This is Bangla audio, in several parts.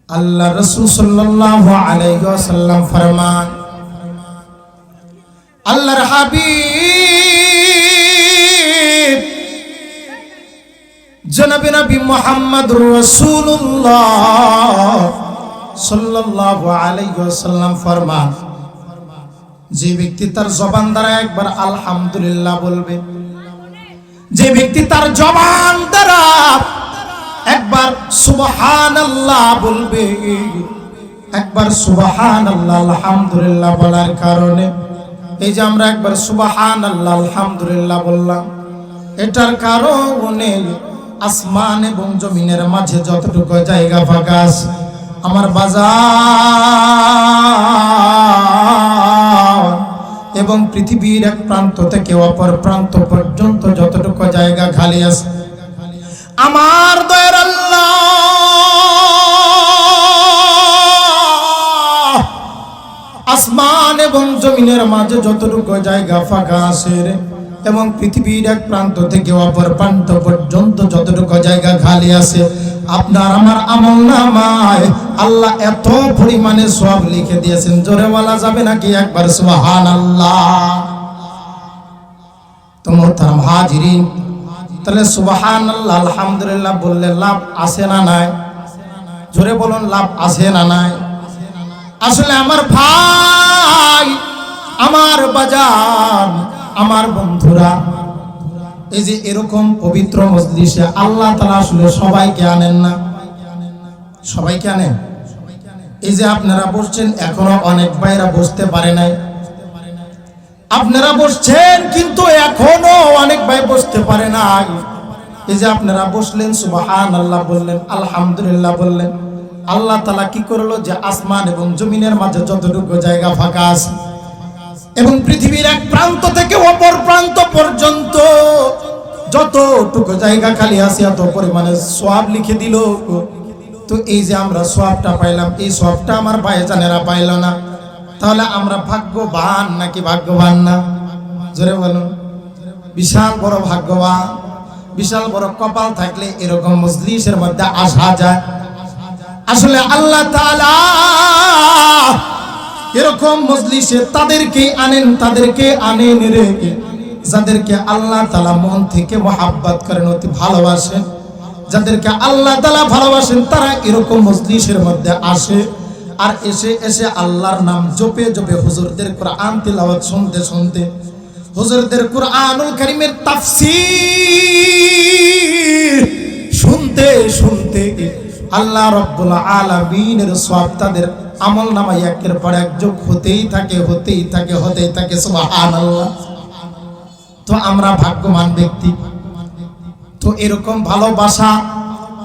আল্লাহ রাসূল সাল্লাল্লাহু আলাইহি ওয়াসাল্লাম ফরমান, আল্লাহর হাবিব জনাবে নবী মুহাম্মদুর রাসূলুল্লাহ সাল্লাল্লাহু আলাইহি ওয়াসাল্লাম ফরমান, যে ব্যক্তি তার জবান দ্বারা একবার আলহামদুলিল্লাহ বলবে, যে ব্যক্তি তার জবান দ্বারা একবার সুবহানাল্লাহ বলবে, একবার সুবহানাল্লাহ আলহামদুলিল্লাহ বলার কারণে এই যে আমরা একবার সুবহানাল্লাহ আলহামদুলিল্লাহ বললাম, এটার কারণে আসমান এবং জমিনের মাঝে যতটুকু জায়গা ফাঁকা আছে আমার বাজার এবং পৃথিবীর এক প্রান্ত থেকে অপর প্রান্ত পর্যন্ত যতটুকু জায়গা খালি আছে আমার দয়ার আল্লাহ আসমান এবং জমিনের মাঝে যতটুকু জায়গা ফাঁকা আছে এবং পৃথিবীর এক প্রান্ত থেকে অপর প্রান্ত পর্যন্ত যতটুকু জায়গা খালি আছে আপনার আমার আমলনামায় আল্লাহ এত পরিমাণে সওয়াব লিখে দিয়েছেন, জোরে বলা যাবে নাকি একবার সুবহানাল্লাহ? তো মোহতারাম হাজিরিন, তাহলে সুবহানাল্লাহ আলহামদুলিল্লাহ বললে লাভ আছে না নাই? জোরে বলুন, লাভ আছে না নাই? আসলে আমার ভাই, আমার বাজার, আমার বন্ধুরা, এই যে এরকম পবিত্র মজলিসে আল্লাহ তাআলা আসলে সবাইকে আনেন না, সবাইকে আনেন। এই যে আপনারা বসছেন, এখনো অনেক ভাইরা বসতে পারে নাই, আপনারা বসছেন কিন্তু এখনো অনেক ভাই বসতে পারে নাই। এই যে আপনারা বসলেন, সুবহানাল্লাহ বললেন, আলহামদুলিল্লাহ বললেন, আল্লাহ তাআলা কি করলো যে আসমান এবং জমিনের মাঝে যতটুকু জায়গা ফাঁকা আছে এবং পৃথিবীর এক প্রান্ত থেকে অপর প্রান্ত পর্যন্ত যতটুকু জায়গা খালি আছে এত পরিমাণে সওয়াব লিখে দিল। তো এই যে আমরা সওয়াবটা পাইলাম, এই সওয়াবটা আমার ভাইজানেরা পাইল না, তাহলে আমরা ভাগ্যবান নাকি ভাগ্যবান না? জোরে বলুন, বিশাল বড় ভাগ্যবান, বিশাল বড় কপাল থাকলে এরকম মজলিসের মধ্যে আসা যায়। আসলে আল্লাহ তাআলা এরকম মজলিসে তাদেরকে আনেন রে, যাদেরকে আল্লাহ তাআলা মন থেকে মহব্বত করেন, অতি ভালোবাসেন। যাদেরকে আল্লাহ তাআলা ভালোবাসেন তারা এরকম মজলিসের মধ্যে আসে, আর এসে আল্লাহর নাম জপে জপে হুজুরদের কোরআন তিলাওয়াত শুনতে শুনতে, হুজুরদের কোরআনুল কারীমের তাফসীর শুনতে শুনতে আল্লাহ রাব্বুল আলামিনের সওয়াব তাদের আমলনামায় একের পর এক যোগ হতেই থাকে। সুবহানাল্লাহ। তো আমরা ভাগ্যবান ব্যক্তি। তো এরকম ভালোবাসা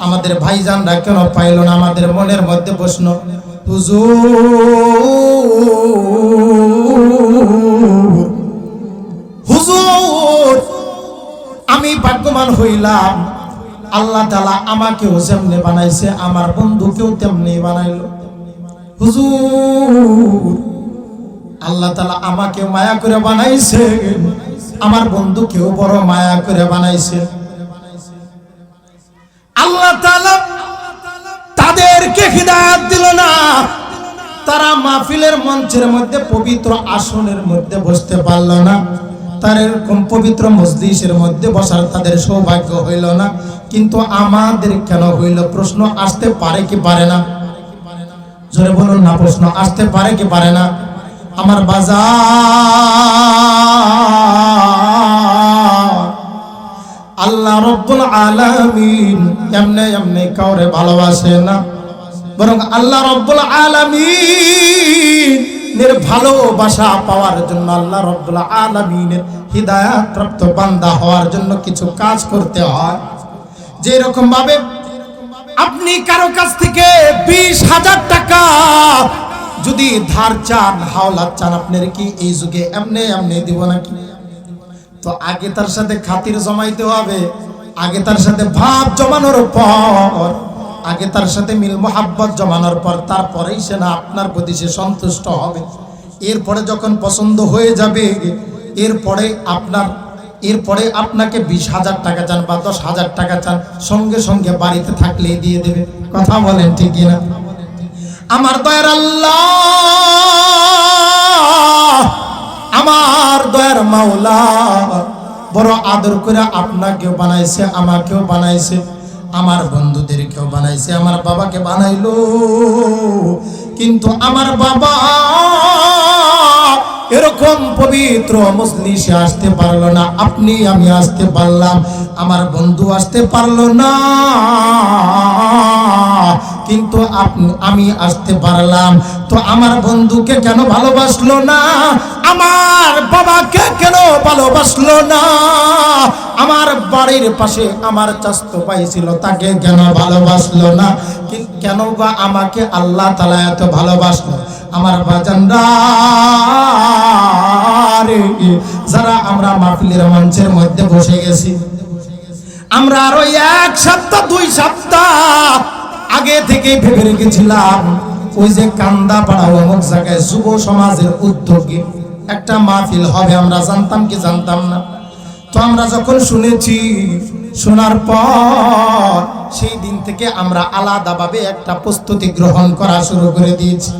আমাদের ভাইজানরা কেন পাইল না? আমাদের মনের মধ্যে প্রশ্ন, হুজুর আমি ভাগ্যবান হইলাম, আল্লাহ তাআলা আমাকেও যেমনি বানাইছে আমার বন্ধুকেও তেমনি বানাইলো। হুজুর আল্লাহ তাআলা আমাকে মায়া করে বানাইছে, আমার বন্ধুকেও বড় মায়া করে বানাইছে। আল্লাহ তাআলা তাদেরকে হিদায়াত দিল না, তারা মাহফিলের মঞ্চের মধ্যে পবিত্র আসনের মধ্যে বসতে পারল না, তার এরকম পবিত্র মজলিসের মধ্যে বসার তাদের সৌভাগ্য হইল না। কিন্তু আমাদের কেন হইল? প্রশ্ন আসতে পারে কি পারে না? জোরে বলুন না, প্রশ্ন আসতে পারে কি পারে না? আমার বাজার আল্লাহ রাব্বুল আলামিন এমনি কাউরে ভালোবাসে না, বরং আল্লাহ রাব্বুল আলামিনের ভালোবাসা পাওয়ার জন্য, আল্লাহ রাব্বুল আলামিনের হিদায়াত প্রাপ্ত বান্দা হওয়ার জন্য কিছু কাজ করতে হয়। যে রকম ভাবে আপনি কারো কাছ থেকে 20,000 টাকা যদি ধার চান, হাওলাত চান, আপনার কি এই যুগে এমনি দিব নাকি? তো আগে তার সাথে খাতির জমাইতে হবে, আগে তার সাথে ভাব জমানোর পর, আগে তার সাথে মিল মোহাব্বত জমানোর পর তারপরেই সে না আপনার প্রতি সে সন্তুষ্ট হবে। এরপরে যখন পছন্দ হয়ে যাবে, এরপরে আপনাকে 20,000 টাকা চান বা 10,000 টাকা চান, সঙ্গে সঙ্গে বাড়িতে থাকলেই দিয়ে দেবে। কথা বলেন ঠিক কিনা? আমার দয়ার আল্লাহ, আমার দয়ার মাওলা বড় আদর করে আপনাকেও বানাইছে, আমাকেও বানাইছে, আমার বন্ধুদেরকেও বানাইছে, আমার বাবাকে বানাইলো। কিন্তু আমার বাবা এরকম পবিত্র মজলিসে আসতে পারলো না, আপনি আমি আসতে পারলাম, আমার বন্ধু আসতে পারলো না, কিন্তু আমি আসতে পারলাম। তো আমার বন্ধুকে কেন ভালোবাসলো না? আমার বাবাকে কেন ভালোবাসলো না? আমার বাড়ির পাশে আমার চাচতো ভাই ছিল, তাকে কেন ভালোবাসলো না? কেন বা আমাকে আল্লাহ তাআলা এত ভালোবাসলো? আমার বাজানরা রে, যারা আমরা মাহফিলের মঞ্চের মধ্যে বসে গেছি, আমরা আরো 1 সপ্তাহ 2 সপ্তাহ আগে থেকে ভেবে রেখেছিলাম ওই যে কান্দাপাড়া অমুক জায়গায় যুব সমাজের উদ্যোগে একটা মাহফিল হবে। আমরা জানতাম কি জানতাম না? তো আমরা যখন শুনেছি, শোনার পর সেই দিন থেকে আমরা আলাদাভাবে একটা প্রস্তুতি গ্রহণ করা শুরু করে দিয়েছি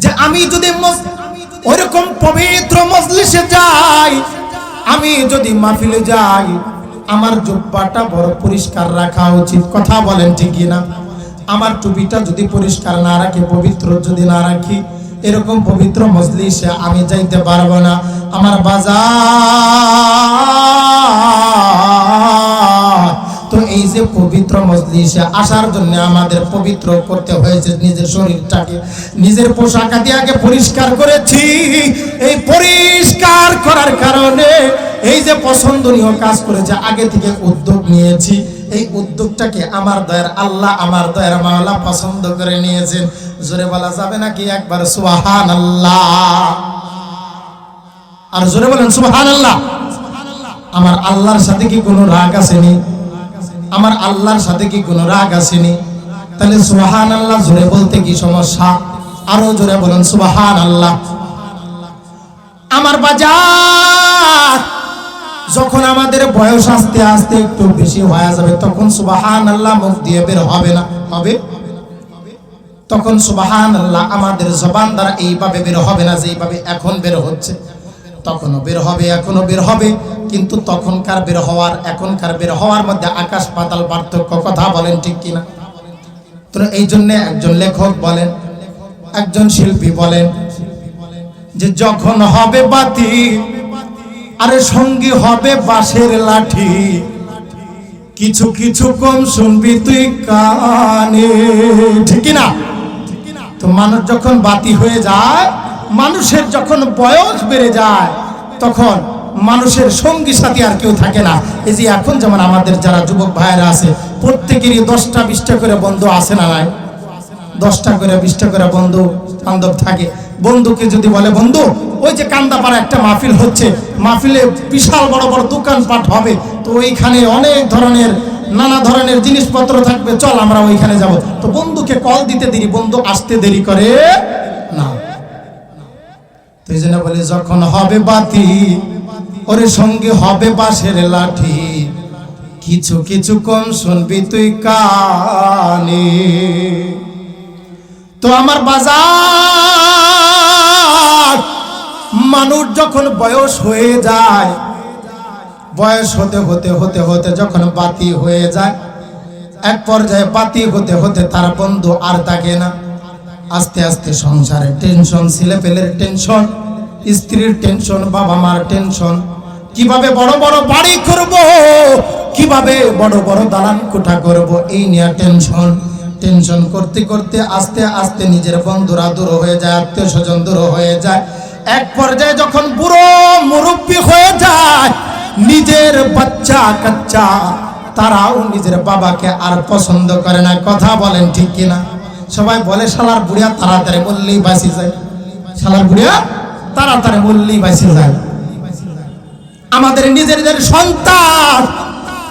যে আমি যদি ওইরকম পবিত্র মজলিসে যাই, আমি যদি মাহফিলে যাই, আমার জুব্বাটা বড় পরিষ্কার রাখা উচিত। কথা বলেন ঠিক না? আমার টুপিটা যদি পরিষ্কার না রাখি, পবিত্র যদি না রাখি, এরকম পবিত্র মজলিসে আমি যাইতে পারবো না। আমার বাজার, তো এই যে পবিত্র মজলিসে আসার জন্য আমাদের পবিত্র করতে হয়েছে নিজের শরীরটাকে, নিজের পোশাক দিয়ে আগে পরিষ্কার করেছি। এই পরিষ্কার করার কারণে এই যে পছন্দনীয় কাজ করেছে, আগে থেকে উদ্যোগ নিয়েছি, এই উদ্যোগটাকে আমার দয়ার আল্লাহ, আমার দয়ার মাওলা পছন্দ করে নিয়েছেন। জোরে বলা যাবে নাকি একবার সুবহানাল্লাহ? আর জোরে বলেন সুবহানাল্লাহ। আমার আল্লাহর সাথে কি কোনো রাগ আসেনি? আমার আল্লাহর সাথে কি কোনো রাগ আসেনি? তাহলে সুবহানাল্লাহ জোরে বলতে কি সমস্যা? আরো জোরে বলেন সুবহানাল্লাহ। আমার বাজার, যখন আমাদের বয়স আস্তে আস্তে একটু বেশি হয়ে যাবে, তখন সুবহানাল্লাহ মুখ দিয়ে বের হবে না? হবে। তখন সুবহানাল্লাহ আমাদের জবান দ্বারা এইভাবে বের হবে না যেইভাবে এখন বের হচ্ছে। তখনও বের হবে, এখনো বের হবে, কিন্তু তখনকার বের হওয়ার এখনকার বের হওয়ার মধ্যে আকাশ পাতাল পার্থক্য। কথা বলেন ঠিক কিনা? তো এই জন্য একজন লেখক বলেন, একজন শিল্পী বলেন যে যখন হবে বাতি, আরে সঙ্গী হবে বাঁশের লাঠি, কিছু কিছু কম শুনবি তুই কানে। ঠিক না? তো মানুষ যখন বাতি হয়ে যায়, মানুষের যখন বয়স বেড়ে যায়, তখন মানুষের সঙ্গী সাথী আর কেউ থাকে না। এই যে এখন যেমন আমাদের যারা যুবক ভাইয়েরা আছে, প্রত্যেকেরই 10টা 20টা করে বন্ধু আছে না নাই? 10টা করে 20টা করে বন্ধু বান্ধব থাকে। বন্ধুকে যদি বলে বন্ধু ওই যে কান্দাপাড়া একটা মাহফিল হচ্ছে, মাহফিলে বিশাল বড় বড় দোকানপাট হবে, তো ওইখানে অনেক ধরনের নানা ধরনের জিনিসপত্র থাকবে, চল আমরা ওইখানে যাব। তো বন্ধুকে কল দিতে দেরি, বন্ধু আসতে দেরি করে না। তো এই জন্য বলে যখন হবে বাতি, ওরে সঙ্গে হবে বাঁশের লাঠি, কিছু কিছু কম শুনবি তুই কানে। তো আমার বাজার, মানুষ যখন বয়স হয়ে যায়, বয়স হতে হতে হতে হতে যখন বাতি হয়ে যায়, এক পর্যায়ে বাতি হতে হতে তার বন্ধু আর থাকে না। আস্তে আস্তে সংসারের টেনশন, ছেলেপেলের টেনশন, স্ত্রীর টেনশন, বাবা মার টেনশন, কিভাবে বড় বড় বাড়ি করব, কিভাবে বড় বড় দালান কোঠা করব, এই নিয়ে টেনশন। টেনশন করতে করতে আস্তে আস্তে নিজের বন্ধুরা দূর হয়ে যায়, আত্মীয় স্বজন দূর হয়ে যায়। এক পর্যায়ে যখন বুড়ো মুরব্বী হয়ে যায়, নিজের বাচ্চা কাচ্চা তারাও নিজের বাবাকে আর পছন্দ করে না। কথা বলেন ঠিক কিনা? সবাই বলে শালার বুড়িয়া তাড়াতাড়ি বললেই বাঁচি যায়, শালার বুড়িয়া তাড়াতাড়ি বললেই বাঁচি যায়। আমাদের নিজেদের সন্তান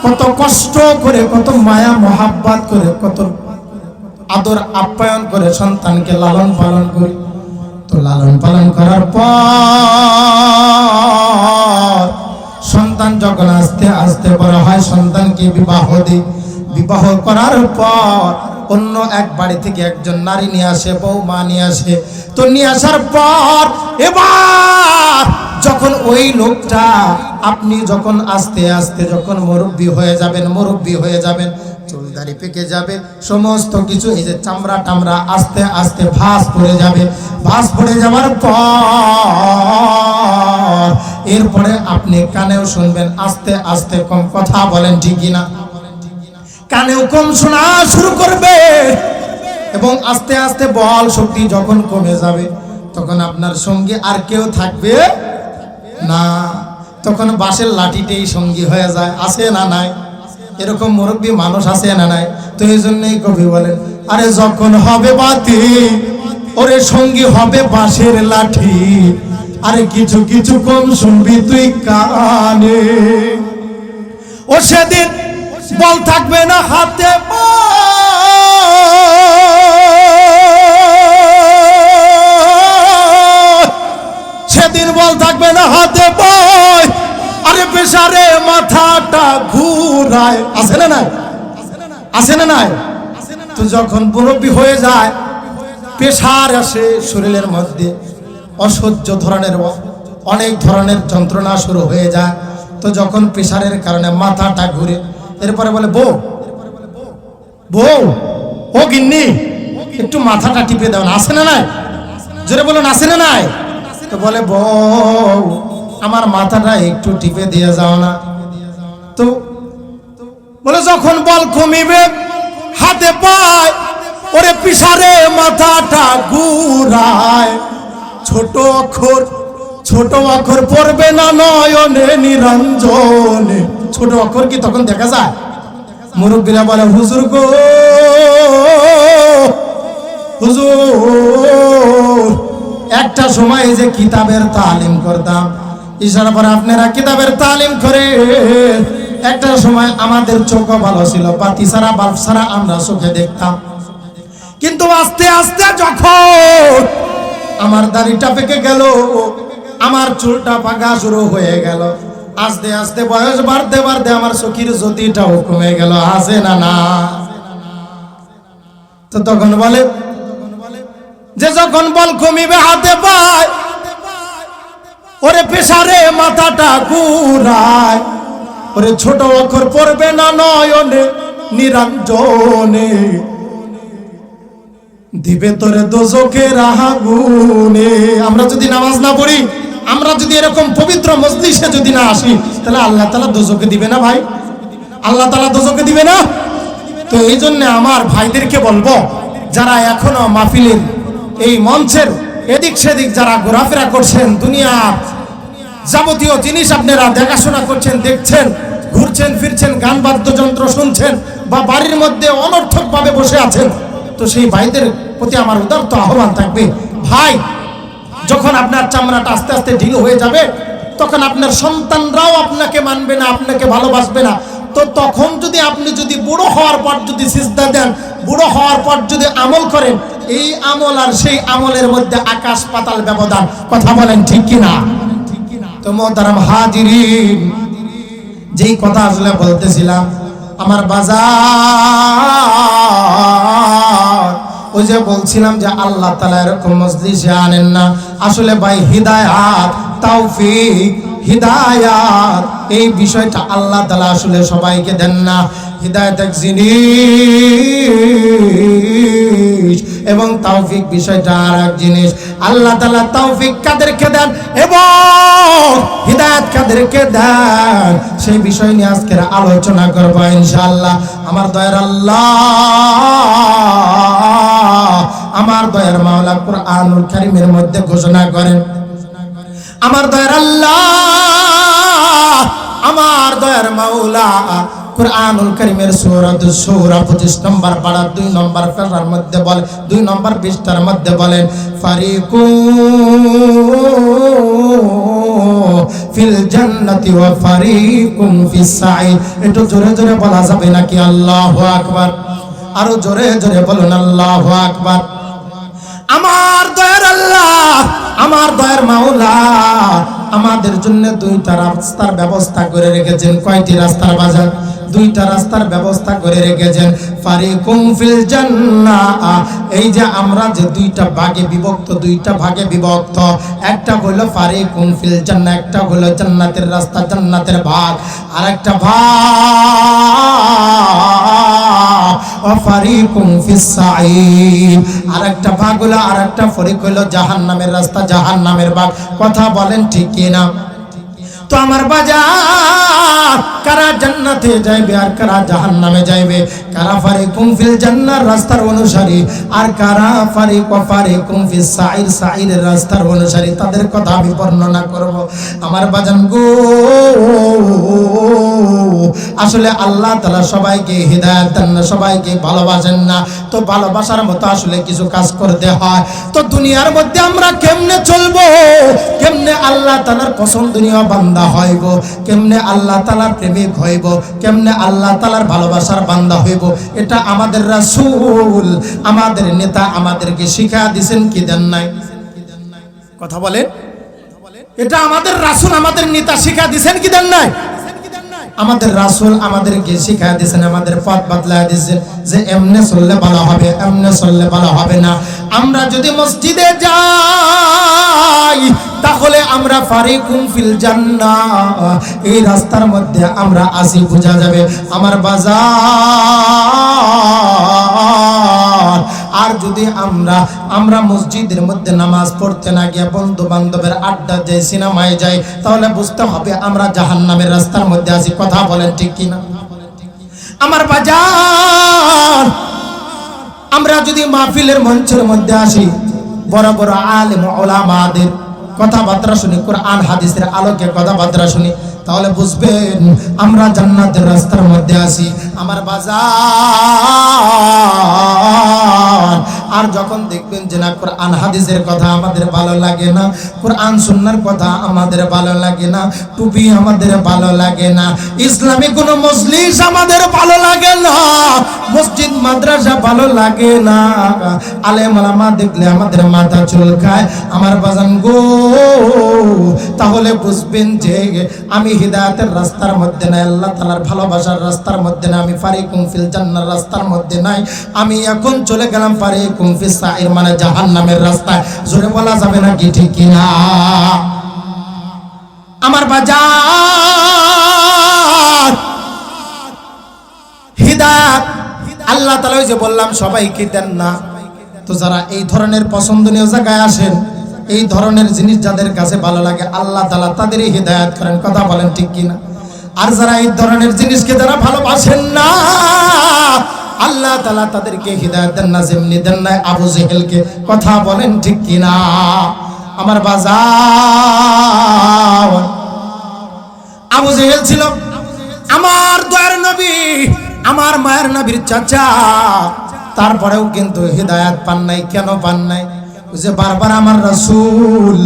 কত কষ্ট করে, কত মায়া মহাব্বত করে, কত আদর আপ্যায়ন করে সন্তানকে লালন পালন করি। তো লালন পালন করার পর সন্তান যখন আস্তে আস্তে বড় হয়, সন্তানকে বিবাহ দিই। বিবাহ করার পর অন্য এক বাড়ি থেকে একজন নারী নিয়ে আসে, বৌমা নিয়ে আসে। তো নিয়ে আসার পর এবার যখন ওই লোকটা, আপনি যখন আস্তে আস্তে যখন মুরব্বি হয়ে যাবেন, চুলদারি পেকে যাবে, সমস্ত কিছু এই যে চামড়া টামড়া আস্তে আস্তে ভাঁজ পড়ে যাবে। ভাঁজ পড়ে যাওয়ার পর এরপরে আপনি কানেও শুনবেন আস্তে আস্তে কম কথা বলেন, ঠিক কিনা? কানেও কম শোনা শুরু করবে এবং আস্তে আস্তে বল শক্তি যখন কমে যাবে তখন আপনার সঙ্গে আর কেউ থাকবে না, তখন বাঁশের লাঠিতেই সঙ্গী হয়ে যায়। আছে না নাই? এরকম মুরব্বী মানুষ আছে না নাই? তো এই জন্যই কবি বলেন, আরে যখন হবে বাতি ওরে সঙ্গী হবে বাঁশের লাঠি, আরে কিছু কিছু কম শুনবি তুই কানে। ও সেদিন বল থাকবে না হাতে, সেদিন বল থাকবে না হাতে বয়, আরে পেশারে মাথাটা ঘুরায়। আছে না নাই? আছে না নাই? তো যখন মুরব্বি হয়ে যায়, পেশার আসে শরীরের মধ্যে, অসহ্য ধরনের অনেক ধরনের যন্ত্রণা শুরু হয়ে যায়। তো যখন প্রেশারের কারণে মাথাটা ঘুরে, এরপরে বলে বউ ও গিন্নি একটু মাথাটা টিপে দাও না। আছে না নাই? জোরে বলুন, আছে না নাই? তো বলে বউ আমার মাথাটা একটু টিপে দিয়ে যাও না। তো বলে যখন বল কমিবে হাতে পায় ওরে পিসারে মাথাটা ঘুরায়, ছোট অক্ষর পড়বে না নয়নে নিরঞ্জনে। ছোট অক্ষর কি তখন দেখা যায়? মুরব্বীরা বলে হুজুর গো হুজুর, একটা সময় যে কিতাবের তালিম করতাম, ইশারা পরে আপনারা কিতাবের তালিম করে, একটা সময় আমাদের চোখ ভালো ছিল, বাতি ছাড়া বাল্ব ছাড়া আমরা চোখে দেখতাম। কিন্তু আস্তে আস্তে যখন আমার দাড়িটা পেকে গেল, আমার চুলটা পাকা শুরু হয়ে গেল, আস্তে আস্তে বয়স বাড়তে বাড়তে আমার চোখের জ্যোতিটাও কমে গেল। আছে না না? তো তখন বলে যে যখন বল কমিবে হাতে পায় ওরে পেশারে মাথাটা ঘুরায়, ওরে ছোট অক্ষর পড়বে না নয়নে নিরঞ্জনে, দিবে তোরে দোজখের আগুনে। আমরা যদি নামাজ না পড়ি, আমরা যদি এরকম পবিত্র মজলিসে যদি না আসি, তাহলে আল্লাহ তাআলা দোজখে দিবে না ভাই? আল্লাহ তাআলা দোজখে দিবে না? তো এই জন্য আমার ভাইদেরকে বলবো, যারা এখনো মাহফিলের এই মঞ্চের এদিক সেদিক যারা ঘোরাফেরা করছেন, দুনিয়া যাবতীয় জিনিস আপনারা দেখাশোনা করছেন, দেখছেন, ঘুরছেন ফিরছেন, গান বাদ্যযন্ত্র শুনছেন, বা বাড়ির মধ্যে অনর্থক ভাবে বসে আছেন, তো সেই ভাইদের প্রতি আমার উদারত আহ্বান থাকবে, ভাই যখন আপনার চামড়াটা আস্তে আস্তে ঢিল হয়ে যাবে, তখন আপনার সন্তানরাও আপনাকে মানবে না, আপনাকে ভালোবাসবে না। তো তখন যদি আপনি যদি বুড়ো হওয়ার পর যদি সিজদা দেন, বুড়ো হওয়ার পর যদি আমল করেন, এই আমল আর সেই আমলের মধ্যে আকাশ পাতাল ব্যবধান। কথা বলেন ঠিক কিনা? তো মোহতারাম হাজিরিন, যেই কথা আসলে বলতেছিলাম, আমার বাজার, ওই যে বলছিলাম যে আল্লাহ তাআলা এরকম মজলিসে আনেন না। আসলে ভাই হিদায়াত, তাওফিক, হিদায়াত এই বিষয়টা আল্লাহ তাআলা আসলে সবাইকে দেন না। হিদায়াত এক জিনিস এবং তৌফিক বিষয়টা আর এক জিনিস। আল্লাহ তাআলা তৌফিক কাদেরকে দেন এবং হিদায়াত কাদেরকে দেন, সেই বিষয় নিয়ে আজকের আলোচনা করব ইনশাআল্লাহ। আমার দয়ার আল্লাহ, আমার দয়ার মাওলা কুরআনুল কারীমের মধ্যে ঘোষণা করেন, আমার দয়ার আল্লাহ, আমার দয়ার মাওলা কুরআনুল কারীমের সূরা 25 নম্বর পারা 2 নম্বর পারার মধ্যে বলে, 2 নম্বর পৃষ্ঠার মধ্যে বলেন, ফারিকু ফিল জান্নাতি ওয়া ফারিকুম ফিস সাঈর। একটু জোরে জোরে বলা যাবে নাকি? আল্লাহু আকবার। আরো জোরে জোরে বলুন আল্লাহু আকবার। আমার দয়ার আল্লাহ, আমার দয়ার মাওলা আমাদের জন্য 2টা রাস্তার ব্যবস্থা করে রেখেছেন। কয়টি রাস্তার বাজার? 2টা রাস্তার ব্যবস্থা করে রেখেছেন। ফারিকুম ফিল জান্নাহ। এই যে আমরা যে দুইটা ভাগে বিভক্ত, একটা হলো ফারিকুম ফিল জান্নাহ, একটা হলো জান্নাতের রাস্তা, জান্নাতের ভাগ, আর একটা ভাগ ফারিকুম ফিস সাঈর, আর একটা ভাগ হলো, আর একটা ফরিক হলো জাহান্নামের রাস্তা, জাহান্নামের ভাগ। কথা বলেন ঠিক কিনা? তো আমার বাজার, কারা জান্নাতে যাইবে আর কারা জাহান্নামে যাইবে, কারা ফারিকুম ফিল জান্নাহর রাস্তার অনুসারী আর কারা ফারিকুম ফিস সাঈর, সাঈরের রাস্তার অনুসারী, তাদের কথা আমি বর্ণনা করব। আমার বাজান গো, আসলে আল্লাহ তাআলা সবাইকে হিদায়াত দেন না, সবাইকে ভালোবাসেন না। তো ভালোবাসার মতো আসলে কিছু কাজ করতে হয়। তো দুনিয়ার মধ্যে আমরা কেমনে চলবো, কেমনে আল্লাহ তাআলার পছন্দনীয় বান্দা হইব, কেমনে আল্লাহ তাআলার প্রেমিক হইব, কেমনে আল্লাহ তাআলার ভালোবাসার বান্দা হইব, এটা আমাদের রাসূল, আমাদের নেতা আমাদেরকে শিক্ষা দিবেন কি দেন নাই? কথা বলেন, এটা আমাদের রাসূল, আমাদের নেতা শিক্ষা দিবেন কি দেন নাই? আমাদের রাসূল আমাদেরকে শিক্ষা দিয়েছেন, আমাদের পথ বদলায় দিয়েছেন যে এমনে চললে ভালো হবে, এমনে চললে ভালো হবে না। আমরা যদি মসজিদে যাই তাহলে আমরা ফারিকুম ফিল জান্নাহ, এই রাস্তার মধ্যে আমরা আসি, বোঝা যাবে আমার বাজার। আর যদি আমরা মসজিদের মধ্যে নামাজ পড়তে না গিয়ে বন্ধু বান্ধবের আড্ডা যাই, সিনেমায় যাই, তাহলে বুঝতে হবে আমরা জাহান্নামের রাস্তার মধ্যে আছি। কথা বলেন ঠিক কিনা? আমার বাজার, আমরা যদি মাহফিলের মঞ্চের মধ্যে আসি, বড় বড় আলেম ওলামাদের কথাবার্তা শুনি, কোরআন হাদিসের আলোকে কথাবার্তা শুনি, তাহলে বুঝবেন আমরা জান্নাতের রাস্তার মধ্যে আছি। আমার বাজার, আর যখন দেখবেন যে না কোরআন হাদিসের কথা আমাদের ভালো লাগে না, কোরআন সুন্নাহর কথা আমাদের ভালো লাগে না, টুপি আমাদের ভালো লাগে না, ইসলামী কোনো মজলিস আমাদের ভালো লাগে না, মসজিদ মাদ্রাসা ভালো লাগে না, আলেম ওলামা দেখলে আমাদের মাথা চুলকায়, আমার বাজান গো, তাহলে বুঝবেন যে আমি হিদায়াতের রাস্তার মধ্যে নাই, আল্লাহ তাআলার ভালোবাসার রাস্তার মধ্যে নাই, আমি ফারিকুম ফিল জান্নাহর রাস্তার মধ্যে নাই, আমি এখন চলে গেলাম ফারিকুম ফিস সাঈর, মানে জাহান্নামের রাস্তায়। জোরে বলা যাবে না কি ঠিক কিনা? আমার বাজার, হিদায়াত আল্লাহ তাআলা ওই যে বললাম সবাইকে দেন না। তো যারা এই ধরনের পছন্দনীয় জায়গায় আসেন, এই ধরনের জিনিস যাদের কাছে ভালো লাগে, আল্লাহ তাআলা তাদেরই হিদায়াত করেন। কথা বলেন ঠিক কিনা? আর যারা এই ধরনের জিনিসকে যারা ভালোবাসেন না, আল্লাহ তাআলা তাদেরকে হিদায়াত দেন না, যেমনি দেন না আবু জেহেলকে। কথা বলেন ঠিক কিনা? আমার বাজার, আবু জেহেল ছিল আমার দয়ার নবী, আমার মায়ের নবীর চাচা, তারপরেও কিন্তু হিদায়াত পান নাই। কেন পান নাই? যে বারবার আমার রাসূল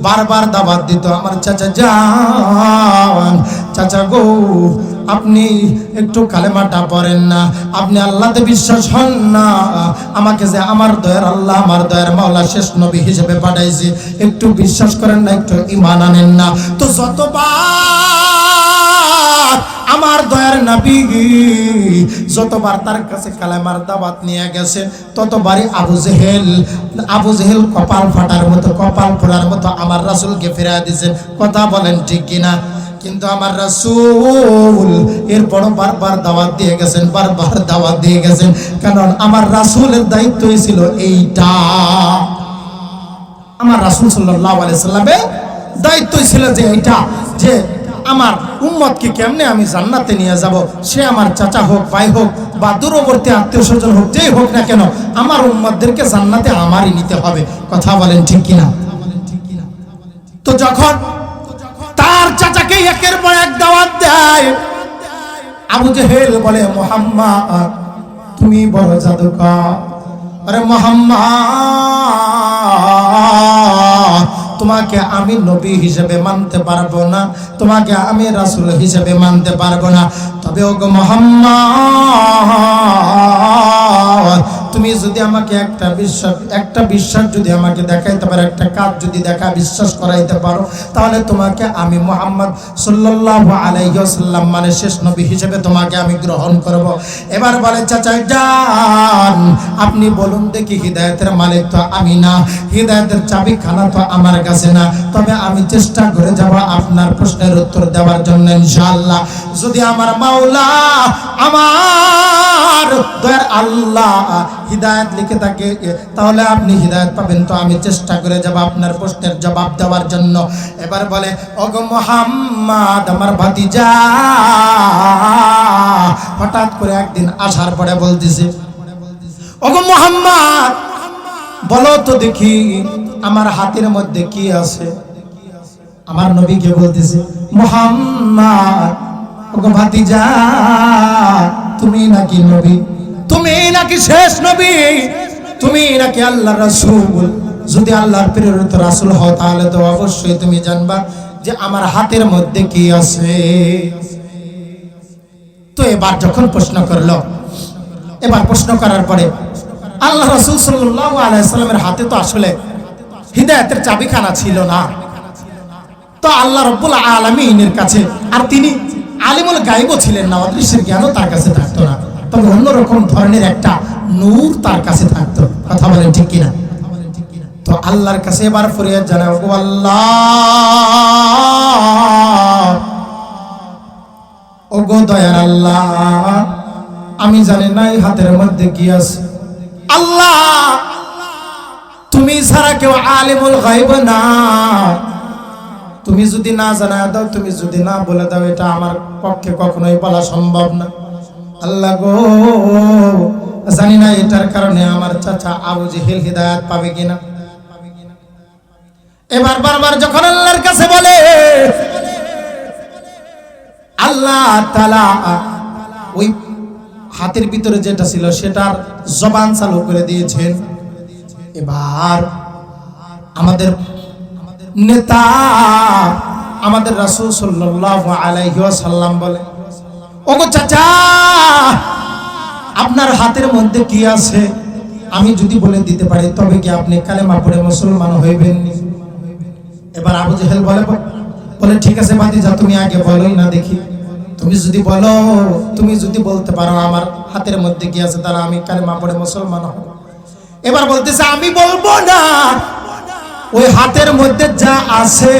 বারবার দাওয়াত দিত, আমার চাচা যান, চাচা গো, আপনি একটু কালেমাটা পড়েন না, আপনি আল্লাহতে বিশ্বাস হন না, আমাকে যে আমার দয়ার আল্লাহ, আমার দয়ার মাওলা শেষ নবী হিসেবে পাঠাইছে, একটু বিশ্বাস করেন না, একটু ঈমান আনেন না। তো যতবার আমার দয়ার নবী যতবার তার কাছে কালেমার দাওয়াত নিয়ে গেছে, ততবারই আবু জেহেল কপাল ফাটার মতো, কপাল ফোলার মতো আমার রাসূলকে ফিরিয়ে দিয়েছেন। কথা বলেন ঠিক কিনা? কিন্তু আমার রাসূল এরপর বারবার দাওয়াত দিয়ে গেছেন, বারবার দাওয়াত দিয়ে গেছেন, কারণ আমার রাসূলের দায়িত্ব ছিল এইটা। আমার রাসূল সাল্লাল্লাহু আলাইহি সাল্লামের দায়িত্ব ছিল যে এইটা, যে আমার উম্মতকে কেমনে আমি জান্নাতে নিয়ে যাব, সে আমার চাচা হোক, ভাই হোক, বা দূরবর্তী আত্মীয় স্বজন হোক, যেই হোক না কেন, আমার উম্মতদেরকে জান্নাতে আমারই নিতে হবে। কথা বলেন ঠিক কিনা? তো যখন তার চাচাকে একের পর এক দাওয়াত দেয়, আবু জেহেল বলে, মুহাম্মদ তুমি বড় জাদুকর, আরে মুহাম্মদ তোমাকে আমি নবী হিসেবে মানতে পারবো না, তোমাকে আমি রাসূল হিসেবে মানতে পারবো না, তবে ওগো মুহাম্মদ তুমি যদি আমাকে একটা বিশ্বাস যদি আমাকে দেখাইতে পারো, একটা কাজ যদি বিশ্বাস করাইতে পারো, তাহলে তোমাকে আমি মুহাম্মদ সাল্লাল্লাহু আলাইহি ওয়াসাল্লাম মানে শেষ নবী হিসেবে তোমাকে আমি গ্রহণ করব। এবার বলে চাচা যান, আপনি বলুন দেখি, হিদায়াতের মালিক তো আমি না, হিদায়াতের চাবিখানা তো আমার কাছে না, তবে আমি চেষ্টা করে যাব আপনার প্রশ্নের উত্তর দেওয়ার জন্য ইনশাআল্লাহ। যদি আমার মাওলা, আমার দয়ার আল্লাহ হিদায়াত লিখে থাকে, তাহলে আপনি হিদায়াত পাবেন। তো আমি চেষ্টা করে যাব আপনার প্রশ্নের জবাব দেওয়ার জন্য। এবার বলে ওগো মুহাম্মদ আমার ভাতিজা, হঠাৎ করে একদিন আসার পরে বলতেছে, ওগো মুহাম্মদ বলো তো দেখি আমার হাতের মধ্যে কি আছে। আমার নবীকে বলতেছে, মুহাম্মদ ওগো ভাতিজা, তুমি নাকি নবী, তুমি নাকি শেষ নবী, তুমি নাকি আল্লাহর রাসূল। যদি আল্লাহর প্রেরিত রাসূল হও, তাহলে তো অবশ্যই তুমি জানবা যে আমার হাতের মধ্যে কি আছে। তো এবার যখন প্রশ্ন করলো, এবার প্রশ্ন করার পরে আল্লাহ রাসূল সাল্লাল্লাহু আলাইহি ওয়াসাল্লামের হাতে তো আসলে হিদায়াতের চাবিখানা ছিল না। তো আল্লাহ রাব্বুল আলামিনের কাছে, আর তিনি আলিমুল গায়বও ছিলেন না, অদৃশ্যের জ্ঞানও তার কাছে থাকতো না, তবে অন্যরকম ধরনের একটা নূর তার কাছে থাকতো। কথা বলেন ঠিক কিনা? তো আল্লাহর কাছে এবার ফরিয়াদ জানাও, ও আল্লাহ, ও গো দয়ার আল্লাহ, আমি জানি না এই হাতের মধ্যে কি আছে। আল্লাহ তুমি ছাড়া কেউ আলিমুল গায়ব না, তুমি যদি না জানা দাও, তুমি যদি না বলে দাও, এটা আমার পক্ষে কখনোই বলা সম্ভব না। আল্লাহ গো, জানি না এটার কারণে আমার চাচা আবু জেহেল হিদায়াত পাবে কিনা। এবার বারবার যখন আল্লাহর কাছে বলে, আল্লাহ তাআলা ওই হাতের ভিতরে যেটা ছিল সেটার জবান চালু করে দিয়েছেন। এবার আমাদের নেতা, আমাদের রাসূল সাল্লাল্লাহু আলাইহি ওয়াসাল্লাম বলে, ওগো চাচা আপনার হাতের মধ্যে কি আছে আমি যদি বলে দিতে পারি, তবে কি আপনি কালেমা পড়ে মুসলমান হইবেন? এবার আবু জেহেল বলে ঠিক আছে ভাতিজা, তুমি আগে বলোই না দেখি, তুমি যদি বলো, তুমি যদি বলতে পারো আমার হাতের মধ্যে কি আছে, তাহলে আমি কালেমা পড়ে মুসলমান হব। এবার বলতেছে আমি বলবো না, ওই হাতের মধ্যে যা আছে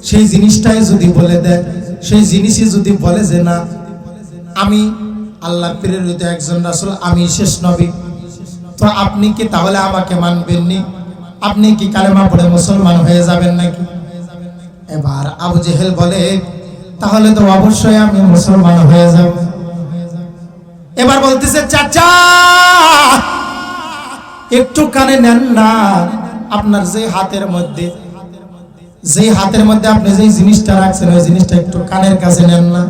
সেই জিনিসটাই যদি বলে দেয়, সেই জিনিসই যদি বলে যে না আমি আল্লাহর প্রেরিত একজন রাসূল, আমি শেষ নবী, তো আপনি কি তাহলে আমাকে মানবেন নি? আপনি কি কালেমা পড়ে মুসলমান হয়ে যাবেন নাকি? এবার আবু জেহেল বলে তাহলে তো অবশ্যই আমি মুসলমান হয়ে যাব। এবার বলতেছে চাচা একটু কানে নেন না, আপনার যে হাতের মধ্যে আপনি যে জিনিসটা রাখছেন ওই জিনিসটা একটু কানের কাছে নেন না।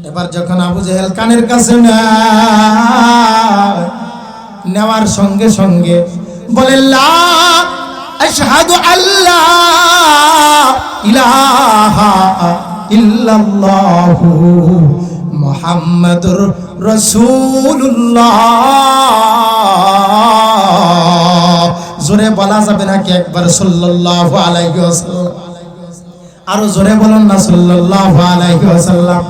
এবার যখন আবু জেহেল কানের কাছে নেওয়ার সঙ্গে সঙ্গে বলে লা আশহাদু আল্লা ইলাহা ইল্লাল্লাহু মুহাম্মাদুর রাসূলুল্লাহ। জোরে বলা যাবে নাকি একবার সাল্লাল্লাহু আলাইহি ওয়াসাল্লাম? আরো জোরে বলুন না সাল্লাল্লাহু আলাইহি ওয়াসাল্লাম।